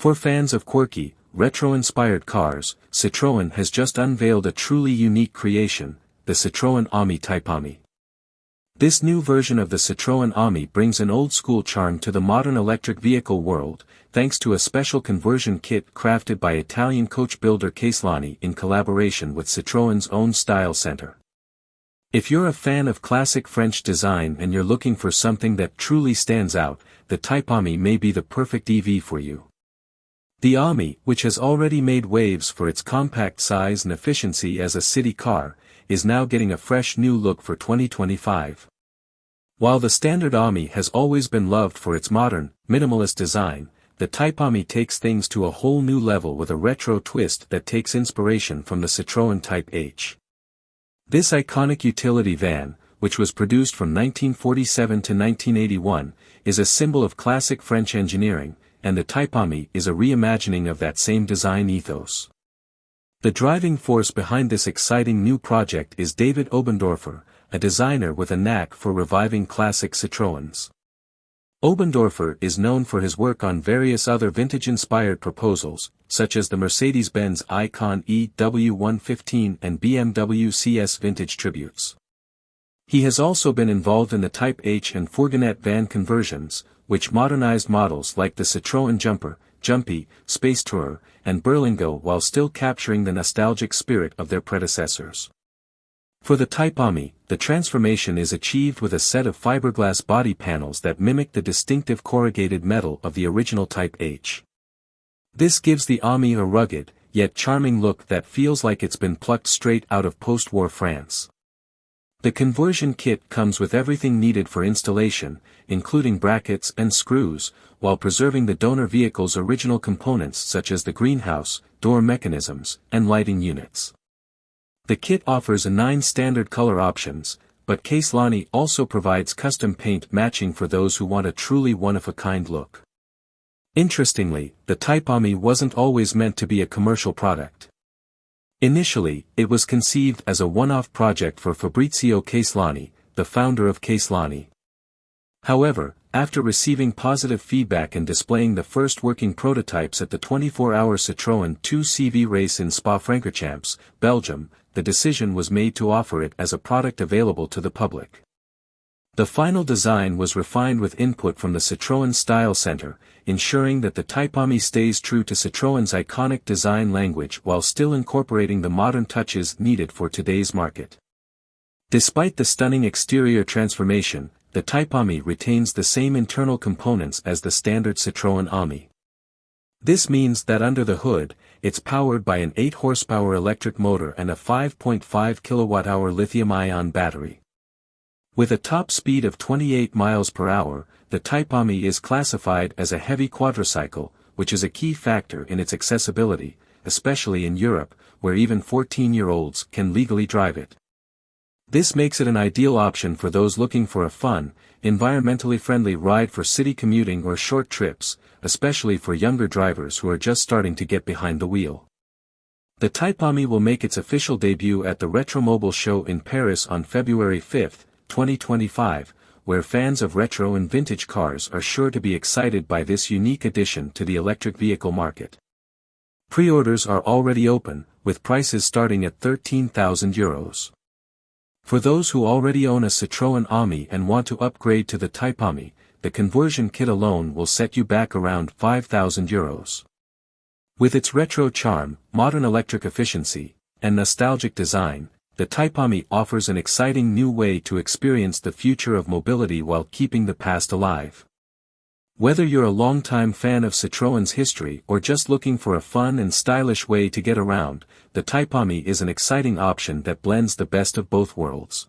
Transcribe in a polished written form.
For fans of quirky, retro-inspired cars, Citroen has just unveiled a truly unique creation, the Citroen Ami Type-Ami. This new version of the Citroen Ami brings an old-school charm to the modern electric vehicle world, thanks to a special conversion kit crafted by Italian coach builder Caselani in collaboration with Citroen's own style center. If you're a fan of classic French design and you're looking for something that truly stands out, the Type-Ami may be the perfect EV for you. The Ami, which has already made waves for its compact size and efficiency as a city car, is now getting a fresh new look for 2025. While the standard Ami has always been loved for its modern, minimalist design, the Type-Ami takes things to a whole new level with a retro twist that takes inspiration from the Citroen Type H. This iconic utility van, which was produced from 1947 to 1981, is a symbol of classic French engineering, and the Type-Ami is a reimagining of that same design ethos. The driving force behind this exciting new project is David Obendorfer, a designer with a knack for reviving classic Citroens. Obendorfer is known for his work on various other vintage-inspired proposals, such as the Mercedes-Benz Icon EW115 and BMW CS vintage tributes. He has also been involved in the Type H and fourgonette van conversions, which modernized models like the Citroen Jumper, Jumpy, Space Tourer, and Berlingo while still capturing the nostalgic spirit of their predecessors. For the Type-Ami, the transformation is achieved with a set of fiberglass body panels that mimic the distinctive corrugated metal of the original Type H. This gives the Ami a rugged, yet charming look that feels like it's been plucked straight out of post-war France. The conversion kit comes with everything needed for installation, including brackets and screws, while preserving the donor vehicle's original components such as the greenhouse, door mechanisms, and lighting units. The kit offers 9 standard color options, but Caselani also provides custom paint matching for those who want a truly one-of-a-kind look. Interestingly, the Type-Ami wasn't always meant to be a commercial product. Initially, it was conceived as a one-off project for Fabrizio Caselani, the founder of Caselani. However, after receiving positive feedback and displaying the first working prototypes at the 24-hour Citroën 2CV race in Spa-Francorchamps, Belgium, the decision was made to offer it as a product available to the public. The final design was refined with input from the Citroën Style Center, ensuring that the Type-Ami stays true to Citroën's iconic design language while still incorporating the modern touches needed for today's market. Despite the stunning exterior transformation, the Type-Ami retains the same internal components as the standard Citroen Ami. This means that under the hood, it's powered by an 8-horsepower electric motor and a 5.5 kWh lithium-ion battery. With a top speed of 28 miles per hour, the Type-Ami is classified as a heavy quadricycle, which is a key factor in its accessibility, especially in Europe, where even 14-year-olds can legally drive it. This makes it an ideal option for those looking for a fun, environmentally friendly ride for city commuting or short trips, especially for younger drivers who are just starting to get behind the wheel. The Type-Ami will make its official debut at the Retromobile show in Paris on February 5, 2025, where fans of retro and vintage cars are sure to be excited by this unique addition to the electric vehicle market. Pre-orders are already open, with prices starting at €13,000. For those who already own a Citroen Ami and want to upgrade to the Type-Ami, the conversion kit alone will set you back around €5,000. With its retro charm, modern electric efficiency, and nostalgic design, the Type-Ami offers an exciting new way to experience the future of mobility while keeping the past alive. Whether you're a longtime fan of Citroen's history or just looking for a fun and stylish way to get around, the Type-Ami is an exciting option that blends the best of both worlds.